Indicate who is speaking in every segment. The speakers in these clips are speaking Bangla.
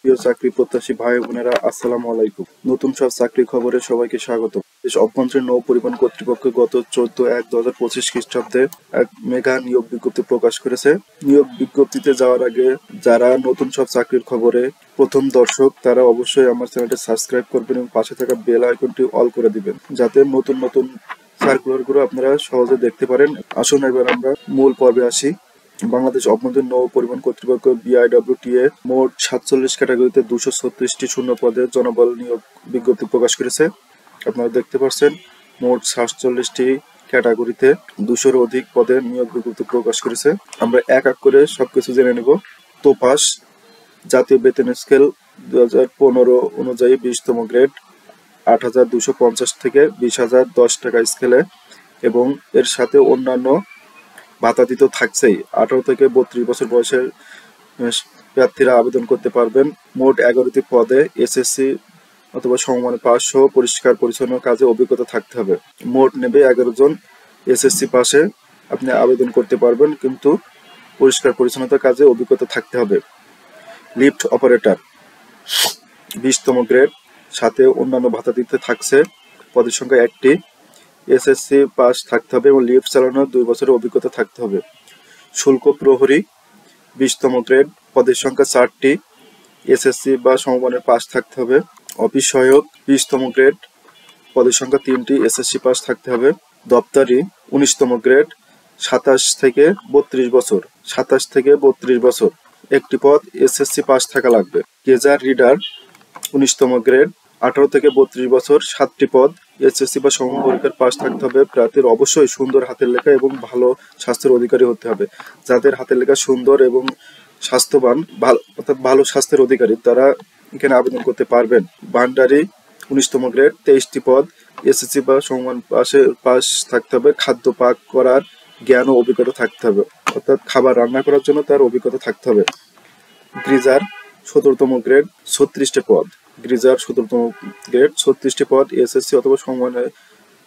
Speaker 1: প্রিয় চাকরি প্রত্যাশী ভাই বোনেরা, আসসালামু আলাইকুম। নতুন সব চাকরি খবরে সবাইকে স্বাগত। দেশ অভ্যন্তরীণ নৌ পরিবহন কর্তৃপক্ষ গত 14/1/2025 খ্রিস্টাব্দে এক মেগা নিয়োগ বিজ্ঞপ্তি প্রকাশ করেছে। নিয়োগ বিজ্ঞপ্তিতে যাওয়ার আগে যারা নতুন সব চাকরির খবরে প্রথম দর্শক, তারা অবশ্যই আমার চ্যানেলটি সাবস্ক্রাইব করবেন এবং পাশে থাকা বেল আইকনটি অল করে দিবেন, যাতে নতুন নতুন সার্কুলারগুলো আপনারা সহজে দেখতে পারেন। আসুন এবার আমরা মূল পর্বে আসি। বাংলাদেশ অভ্যন্তরীণ নৌ পরিবহন কর্তৃপক্ষ BIWTA মোট 47 ক্যাটাগরিতে 236টি শূন্য পদে জনবল নিয়োগ বিজ্ঞপ্তি প্রকাশ করেছে। আপনারা দেখতে পাচ্ছেন, মোট 47টি ক্যাটাগরিতে 200-এর অধিক পদে নিয়োগ বিজ্ঞপ্তি প্রকাশ করেছে। আমরা এক এক করে সবকিছু জেনে নেব। তোপাস জাতীয় বেতন স্কেল 2015 অনুযায়ী 20তম গ্রেড 8,250 থেকে 20,010 টাকা স্কেলে, এবং এর সাথে অন্যান্য ভাতা দিতে থাকছেই। 18 থেকে 32 বছর বয়সের প্রার্থীরা আবেদন করতে পারবেন। মোট 11টি পদে SSC অথবা সমমানের পাস সহ পরিষ্কার পরিচ্ছন্ন কাজে অভিজ্ঞতা থাকতে হবে। মোট নেবে 11 জন। SSC পাশে আপনি আবেদন করতে পারবেন, কিন্তু পরিষ্কার পরিচ্ছন্নতার কাজে অভিজ্ঞতা থাকতে হবে। লিফট অপারেটর 20তম গ্রেড, সাথে অন্যান্য ভাতা দিতে থাকছে। পদের সংখ্যা 1টি। SSC পাস থাকতে হবে এবং লিফট চালানোর 2 বছরের অভিজ্ঞতা থাকতে হবে। শুল্ক প্রহরী 20তম গ্রেড, পদের সংখ্যা 4টি। SSC বা সমমানের পাস থাকতে হবে। অফিস সহায়ক 20তম গ্রেড, পদের সংখ্যা 3টি। SSC পাস থাকতে হবে। দপ্তরি 19তম গ্রেড, 27 থেকে 32 বছর, 27 থেকে 32 বছর, একটি পদ। SSC পাস থাকা লাগবে। গেজার রিডার 19তম গ্রেড, 18 থেকে 32 বছর, 7টি পদ। SSC বা সমমান পরীক্ষার পাস থাকতে হবে। প্রার্থীর অবশ্যই সুন্দর হাতের লেখা এবং ভালো স্বাস্থ্যের অধিকারী হতে হবে। যাদের হাতের লেখা সুন্দর এবং স্বাস্থ্যবান, অর্থাৎ ভালো স্বাস্থ্যের অধিকারী, তারা এখানে আবেদন করতে পারবেন। ভান্ডারি 19তম গ্রেড, 23টি পদ। SSC বা সমমান পাস থাকতে হবে। খাদ্য পাক করার জ্ঞান ও অভিজ্ঞতা থাকতে হবে, অর্থাৎ খাবার রান্না করার জন্য তার অভিজ্ঞতা থাকতে হবে। গ্রিজার 17তম গ্রেড, 36টি পদ। গ্রিজার 17তম গ্রেড, 36টি পদ। SSC অথবা সমমানের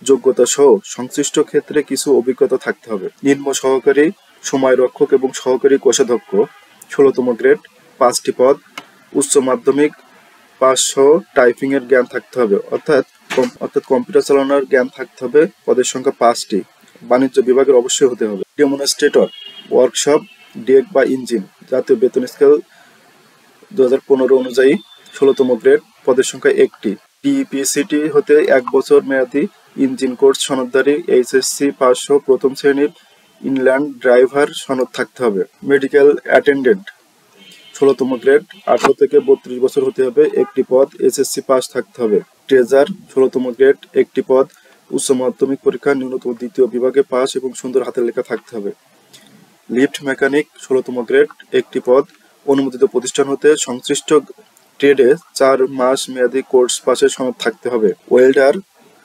Speaker 1: যোগ্যতা সহ সংশ্লিষ্ট ক্ষেত্রে কিছু অভিজ্ঞতা থাকতে হবে। নিম্ন সহকারী সময় রক্ষক এবং সহকারী কোষাধ্যক্ষ 16তম গ্রেড, 5টি পদ। উচ্চ মাধ্যমিক পাস সহ টাইপিং এর জ্ঞান থাকতে হবে, অর্থাৎ কম্পিউটার চালানোর জ্ঞান থাকতে হবে। পদের সংখ্যা 5টি। বাণিজ্য বিভাগের অবশ্যই হতে হবে। ডেমনস্ট্রেটর ওয়ার্কশপ ডেক বা ইঞ্জিন জাতীয় বেতন স্কেল 2015 অনুযায়ী 16তম গ্রেড, পদের সংখ্যা 1টি। PPCT হতে 1 বছর মেয়াদী ইঞ্জিন কোর্স সনদধারী HSC পাস সহ প্রথম শ্রেণীর ইনল্যান্ড ড্রাইভার সনদ থাকতে হবে। মেডিকেল অ্যাটেন্ডেন্ট 16তম গ্রেড, 18 থেকে 32 বছর হতে হবে, একটি পদ। SSC পাস থাকতে হবে। ট্রেজার 16তম গ্রেড, একটি পদ। উচ্চ মাধ্যমিক পরীক্ষা ন্যূনতম দ্বিতীয় বিভাগে পাস এবং সুন্দর হাতের লেখা থাকতে হবে। লিফট মেকানিক 16তম গ্রেড, একটি পদ। অনুমোদিত প্রতিষ্ঠান হতে সংশ্লিষ্ট ট্রেডে 4 মাস মেয়াদী কোর্স পাসের সনদ থাকতে হবে। ওয়েল্ডার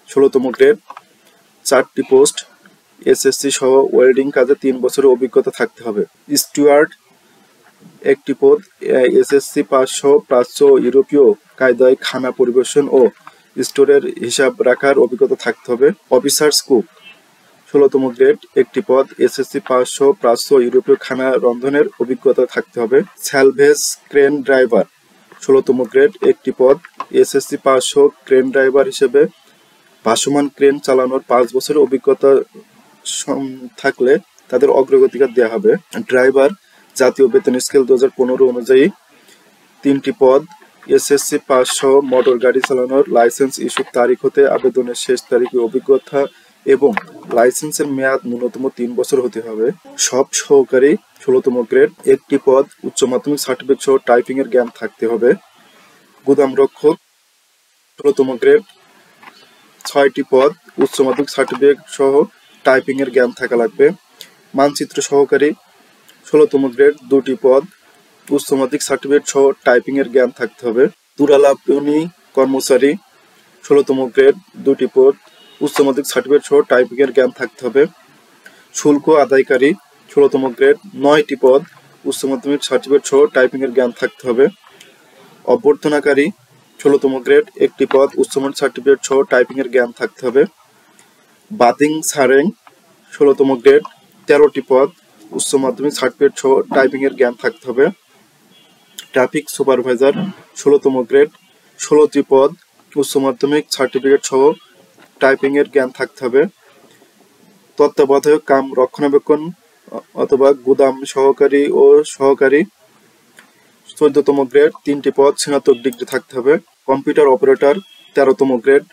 Speaker 1: 16তম গ্রেড, 4টি পোস্ট। SSC সহ ওয়েল্ডিং কাজে 3 বছরের অভিজ্ঞতা থাকতে হবে। স্টুয়ার্ড 1টি পদ। SSC পাস সহ প্রাচ্য ও ইউরোপীয় কায়দায় খানা পরিবেশন ও স্টোরের হিসাব রাখার অভিজ্ঞতা থাকতে হবে। অফিসার্স কুক 16তম গ্রেড, একটি পদ। SSC পাস সহ প্রাচ্য ও ইউরোপীয় খানা রন্ধনের অভিজ্ঞতা থাকতে হবে। স্যালভেজ ক্রেন ড্রাইভার 16তম গ্রেড, একটি পদ। SSC পাস সহ ক্রেন ড্রাইভার হিসেবে ভাসমান ক্রেন চালানোর 5 বছরের অভিজ্ঞতা থাকলে তাদের অগ্রগতিকার দেওয়া হবে। ড্রাইভার জাতীয় বেতন স্কেল 2015 অনুযায়ী 3টি পদ। SSC পাস সহ মোটর গাড়ি চালানোর লাইসেন্স ইস্যুর তারিখ হতে আবেদনের শেষ তারিখে অভিজ্ঞতা এবং লাইসেন্সের মেয়াদ ন্যূনতম 3 বছর হতে হবে। সব সহকারী 16তম গ্রেড, একটি পদ। উচ্চ মাধ্যমিক সার্টিফিকেট সহ টাইপিং এর জ্ঞান থাকতে হবে। গুদাম রক্ষক 16তম গ্রেড, 6টি পদ। উচ্চ মাধ্যমিক সার্টিফিকেট সহ টাইপিং এর জ্ঞান থাকা লাগবে। মানচিত্র সহকারী 16তম গ্রেড, 2টি পদ। উচ্চ মাধ্যমিক সার্টিফিকেট সহ টাইপিং এর জ্ঞান থাকতে হবে। দূরালাপনী কর্মচারী 16তম গ্রেড, 2টি পদ। উচ্চ মাধ্যমিক সার্টিফিকেট সহ টাইপিং এর জ্ঞান থাকতে হবে। শুল্ক আদায়কারী 16তম গ্রেড, 9টি পদ। উচ্চ মাধ্যমিক সার্টিফিকেট সহ টাইপিং এর জ্ঞান থাকতে হবে। অভ্যর্থনাকারী 16তম গ্রেড, একটি পদ। উচ্চ মাধ্যমিক সার্টিফিকেট সহ টাইপিং এর জ্ঞান থাকতে হবে। বাতিং সারেং 16তম গ্রেড, 13টি পদ। উচ্চ মাধ্যমিক সার্টিফিকেট সহ টাইপিং এর জ্ঞান থাকতে হবে। ট্রাফিক সুপারভাইজার 16তম গ্রেড, 16টি পদ, উচ্চ মাধ্যমিক সার্টিফিকেট সহ টাইপিং এর জ্ঞান থাকতে হবে। তত্ত্বাবধায়ক কাম রক্ষণাবেক্ষণ অথবা গুদাম সহকারী ও সহকারী 14তম গ্রেড, 3টি পদ, স্নাতক ডিগ্রি থাকতে হবে। কম্পিউটার অপারেটর 13তম গ্রেড,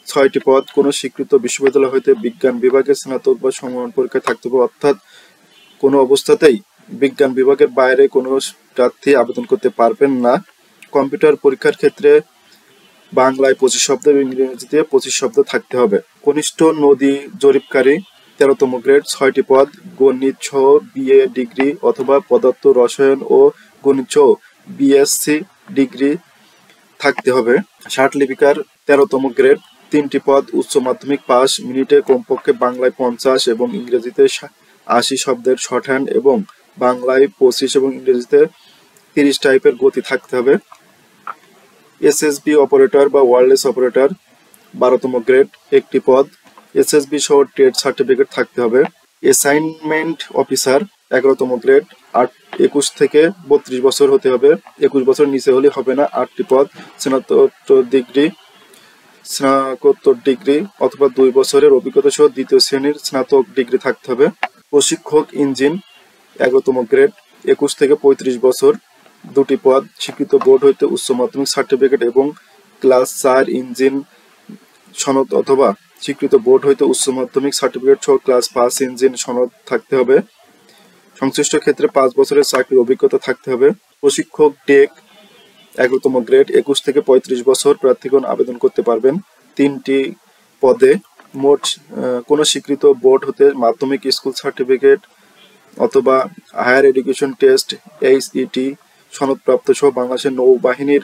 Speaker 1: 6টি পদ, কোনো স্বীকৃত বিশ্ববিদ্যালয় হইতে বিজ্ঞান বিভাগে স্নাতক বা সমমান পরীক্ষায় থাকতে হবে, অর্থাৎ কোনো অবস্থাতেই বিজ্ঞান বিভাগের বাইরে কোনো প্রার্থী আবেদন করতে পারবেন না। কম্পিউটার পরীক্ষার ক্ষেত্রে বাংলায় 25 শব্দ এবং ইংরেজিতে 25 শব্দ থাকতে হবে। কনিষ্ঠ নদী জরিপকারী 13তম গ্রেড, 6টি পদ, গণিত সহ বিএ ডিগ্রি অথবা পদার্থ রসায়ন ও গণিত সহ বিএসসি ডিগ্রি থাকতে হবে। ষাট লিপিকার 13তম গ্রেড, 3টি পদ, উচ্চ মাধ্যমিক পাস, মিনিটে কমপক্ষে বাংলায় 50 এবং ইংরেজিতে 80 শব্দের শর্টহ্যান্ড এবং বাংলায় 25 এবং ইংরেজিতে 30 টাইপের গতি থাকতে হবে। এসএসবি অপারেটর বা ওয়্যারলেস অপারেটর 12তম গ্রেড, 1টি পদ, এসএসবি সহ ট্রেড সার্টিফিকেট থাকতে হবে। অ্যাসাইনমেন্ট অফিসার 11তম গ্রেড, 21 থেকে 32 বছর হতে হবে, 21 বছর নিচে হলে হবে না। 8টি পদ, স্নাতকোত্তর ডিগ্রি অথবা 2 বছরের অভিজ্ঞতা সহ দ্বিতীয় শ্রেণীর স্নাতক ডিগ্রি থাকতে হবে। প্রশিক্ষক ইঞ্জিন 11তম গ্রেড, 21 থেকে 35 বছর, 2টি পদ, স্বীকৃত বোর্ড হইতে উচ্চ মাধ্যমিক সার্টিফিকেট এবং ক্লাস 4 ইঞ্জিন সনদ অথবা স্বীকৃত বোর্ড হইতে উচ্চ মাধ্যমিক সার্টিফিকেট সহ ক্লাস 5 ইঞ্জিন সনদ থাকতে হবে। সংশ্লিষ্ট ক্ষেত্রে 5 বছরের চাকরির অভিজ্ঞতা থাকতে হবে। প্রশিক্ষক ডেক 11তম গ্রেড, 21 থেকে 35 বছর প্রার্থীগণ আবেদন করতে পারবেন। 3টি পদে, মোট কোন স্বীকৃত বোর্ড হতে মাধ্যমিক স্কুল সার্টিফিকেট অথবা হায়ার এডুকেশন টেস্ট এইচইটি সনদপ্রাপ্ত সহ বাংলাদেশের নৌবাহিনীর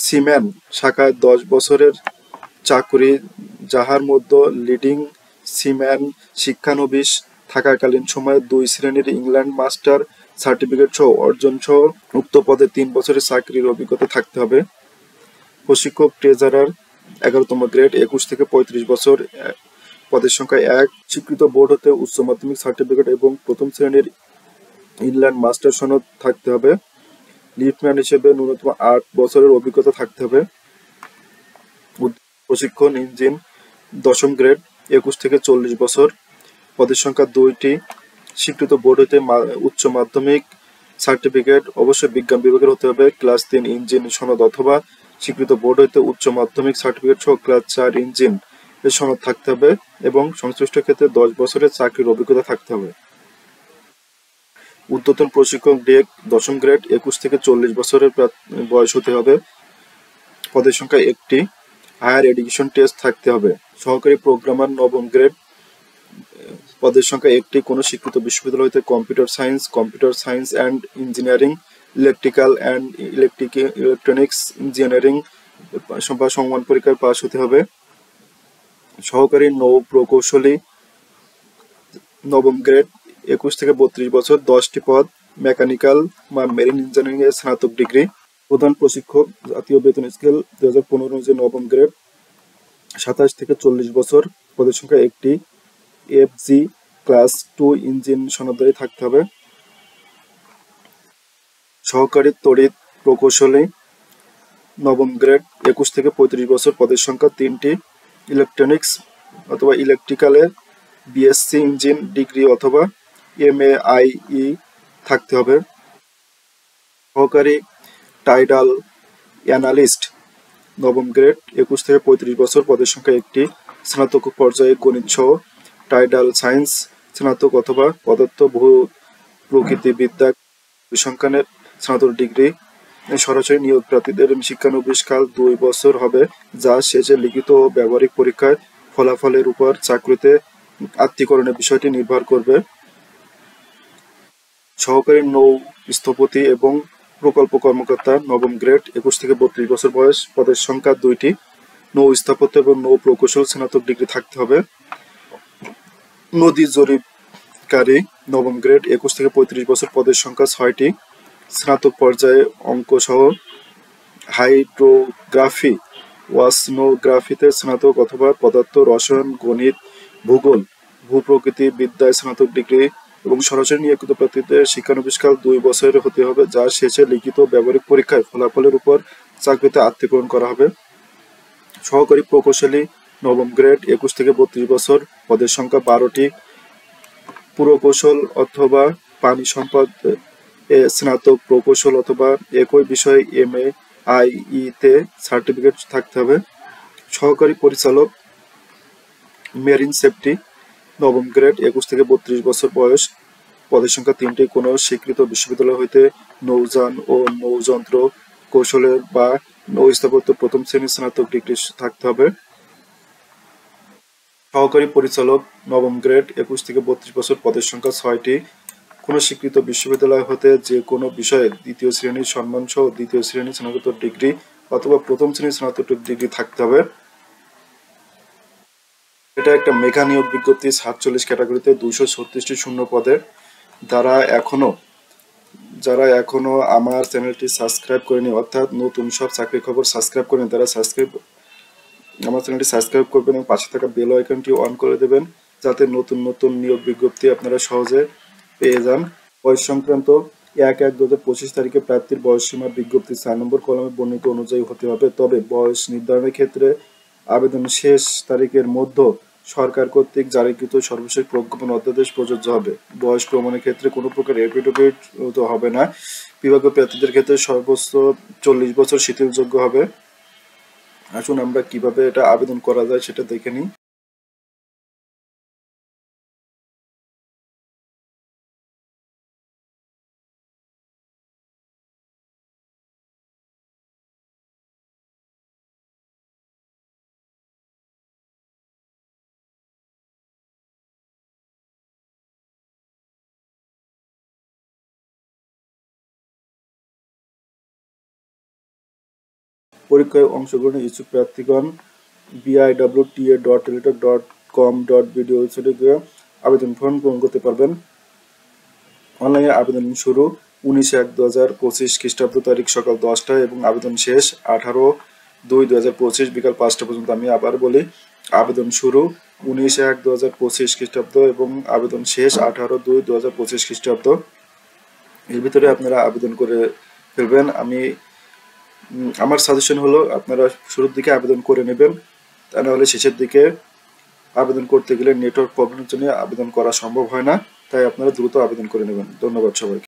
Speaker 1: সিম্যান শাখায় 10 বছরের চাকরি, যাহার মধ্যে লিডিং সিম্যান শিক্ষানবিশ থাকাকালীন সময়ে 2 শ্রেণীর ইংল্যান্ড মাস্টার সার্টিফিকেট সহ অর্জন সহ উক্ত পদে 3 বছরের চাকরির অভিজ্ঞতা থাকতে হবে। প্রশিক্ষক ট্রেজারার 11তম গ্রেড, 21 থেকে 35 বছর, পদের সংখ্যা 1, স্বীকৃত বোর্ড হতে উচ্চ মাধ্যমিক সার্টিফিকেট এবং প্রথম শ্রেণীর ইংল্যান্ড মাস্টার সনদ থাকতে হবে। লিফটম্যান হিসেবে ন্যূনতম 8 বছরের অভিজ্ঞতা থাকতে হবে। প্রশিক্ষণ ইঞ্জিন 10ম গ্রেড, 21 থেকে 40 বছর, পদের সংখ্যা 2টি, স্বীকৃত বোর্ড হতে উচ্চ মাধ্যমিক সার্টিফিকেট অবশ্যই বিজ্ঞান বিভাগের হতে হবে, ক্লাস 3 ইঞ্জিন সনদ অথবা স্বীকৃত বোর্ড হতে উচ্চ মাধ্যমিক সার্টিফিকেট সহ ক্লাস 4 ইঞ্জিন এর সনদ থাকতে হবে এবং সংশ্লিষ্ট ক্ষেত্রে 10 বছরের চাকরির অভিজ্ঞতা থাকতে হবে। ঊর্ধ্বতন প্রশিক্ষক ডেক 10ম গ্রেড, 21 থেকে 40 বছরের বয়স হতে হবে, পদের সংখ্যা 1টি, হায়ার এডুকেশন টেস্ট থাকতে হবে। সহকারী প্রোগ্রামার 9ম গ্রেড, পদের সংখ্যা 1টি, কোনো স্বীকৃত বিশ্ববিদ্যালয় হতে computer science and engineering, electrical and electronics engineering বা সমমান পরীক্ষায় পাস হতে হবে। সহকারী নৌ প্রকৌশলী 9ম গ্রেড, 21 থেকে 32 বছর, 10টি পদ, মেকানিক্যাল বা মেরিন ইঞ্জিনিয়ারিং এর স্নাতক ডিগ্রি। প্রধান প্রশিক্ষক জাতীয় বেতন স্কেল 2015 অনুযায়ী 9ম গ্রেড, 27 থেকে 40 বছর, পদের সংখ্যা 1টি, এফজি ক্লাস 2 ইঞ্জিন সনদধারী থাকতে হবে। সহকারী তড়িৎ প্রকৌশলী 9ম গ্রেড, 21 থেকে 35 বছর, পদের সংখ্যা 3টি, ইলেকট্রনিক্স অথবা ইলেকট্রিক্যালের বিএসসি ইঞ্জিন ডিগ্রি অথবা এমএআইই থাকতে হবে। সহকারী টাইডাল অ্যানালিস্ট 9ম গ্রেড, 21 থেকে 35 বছর, পদের সংখ্যা 1টি, স্নাতক পর্যায়ে গণিত সহ টাইডাল সায়েন্স স্নাতক অথবা পদার্থ ভূ প্রকৃতিবিদ্যা পরিসংখ্যানের স্নাতক ডিগ্রি। সরাসরি নিয়োগ প্রার্থীদের শিক্ষানবিশ কাল 2 বছর হবে, যা শেষে লিখিত ও ব্যবহারিক পরীক্ষায় ফলাফলের উপর চাকরিতে আত্মীকরণের বিষয়টি নির্ভর করবে। সহকারী নৌ স্থপতি এবং প্রকল্প কর্মকর্তা 9ম গ্রেড, 21 থেকে 32 বছর বয়স, পদের সংখ্যা 2টি, নৌ স্থাপত্য এবং নৌ প্রকৌশল স্নাতক ডিগ্রি থাকতে হবে। নদী জরিপকারী 9ম গ্রেড, 21 থেকে 35 বছর, পদের সংখ্যা 6টি, স্নাতক পর্যায়ে অঙ্ক সহ হাইড্রোগ্রাফি ওয়াসনোগ্রাফিতে স্নাতক অথবা পদার্থ রসায়ন গণিত ভূগোল ভূপ্রকৃতি বিদ্যায় স্নাতক ডিগ্রি এবং সরাসরি নিয়োগকৃত প্রার্থীদের শিক্ষানবিশকাল 2 বছরের হতে হবে, যার শেষে লিখিত ব্যবহারিক পরীক্ষায় ফলাফলের উপর চাকরিতে আত্মীকরণ করা হবে। সহকারী প্রকৌশলী নবম গ্রেড 21 থেকে 32 বছর, পদের সংখ্যা 12টি। পুরকৌশল অথবা পানি সম্পদ স্নাতক, প্রকৌশল অথবা একই বিষয়ে MA/IE তে সার্টিফিকেট থাকতে হবে। সহকারী পরিচালক মেরিন সেফটি নবম গ্রেড 21 থেকে 32 বছর বয়স, পদের সংখ্যা 3টি। কোনো স্বীকৃত বিশ্ববিদ্যালয় হইতে নৌযান ও নৌযন্ত্র কৌশলের বা নৌ স্থাপত্য প্রথম শ্রেণীর স্নাতক ডিগ্রি থাকতে হবে। সহকারী পরিচালক নবম গ্রেড 21 থেকে 32 বছর, পদের সংখ্যা 6টি। কোনো স্বীকৃত বিশ্ববিদ্যালয় হতে যে কোনো বিষয়ে দ্বিতীয় শ্রেণীর সম্মানসহ দ্বিতীয় শ্রেণীর স্নাতক ডিগ্রি অথবা প্রথম শ্রেণীর স্নাতক ডিগ্রি থাকতে হবে। এটা একটা মেগা নিয়োগ বিজ্ঞপ্তি, 47 ক্যাটাগরিতে 236টি শূন্য পদে। যারা এখনো আমার চ্যানেলটি সাবস্ক্রাইব করেনি, অর্থাৎ নতুন সব চাকরি খবর সাবস্ক্রাইব করেনি, তারা আমার চ্যানেলটি সাবস্ক্রাইব করবেন এবং পাশে থাকা বেল আইকনটি অন করে দেবেন, যাতে নতুন নতুন নিয়োগ বিজ্ঞপ্তি আপনারা সহজে পেয়ে যান। বয়স সংক্রান্ত 1/1/2025 তারিখে প্রার্থীর বয়সসীমা বিজ্ঞপ্তি 4 নম্বর কলামে বর্ণিত অনুযায়ী হতে হবে। তবে বয়স নির্ধারণের ক্ষেত্রে আবেদন শেষ তারিখের মধ্যে সরকার কর্তৃক জারিকৃত সর্বশেষ প্রজ্ঞাপন অধ্যাদেশ প্রযোজ্য হবে। বয়স প্রমাণের ক্ষেত্রে কোনো প্রকার এফিডেভিট হবে না। বিভাগীয় প্রার্থীদের ক্ষেত্রে সর্বোচ্চ 40 বছর শিথিলযোগ্য হবে। আসুন আমরা কিভাবে এটা আবেদন করা যায় সেটা দেখে নিই। পরীক্ষায় অংশগ্রহণে ইচ্ছুক প্রার্থীগণ biwta.teletalk.com.bd ওয়েবসাইটে গিয়ে আবেদন ফর্ম পূরণ করতে পারবেন। অনলাইনে আবেদন শুরু 19/1/2025 খ্রিস্টাব্দ তারিখ সকাল 10টায় এবং আবেদন শেষ 18/2/2025 বিকাল 5টা পর্যন্ত। আমি আবার বলি, আবেদন শুরু 19/1/2025 খ্রিস্টাব্দ এবং আবেদন শেষ 18/2/2025 খ্রিস্টাব্দ। এর ভিতরে আপনারা আবেদন করে ফেলবেন। আমার সাজেশন হলো আপনারা শুরুর দিকে আবেদন করে নেবেন, তা নাহলে শেষের দিকে আবেদন করতে গেলে নেটওয়ার্ক প্রবলেমের জন্য আবেদন করা সম্ভব হয় না। তাই আপনারা দ্রুত আবেদন করে নেবেন। ধন্যবাদ সবাইকে।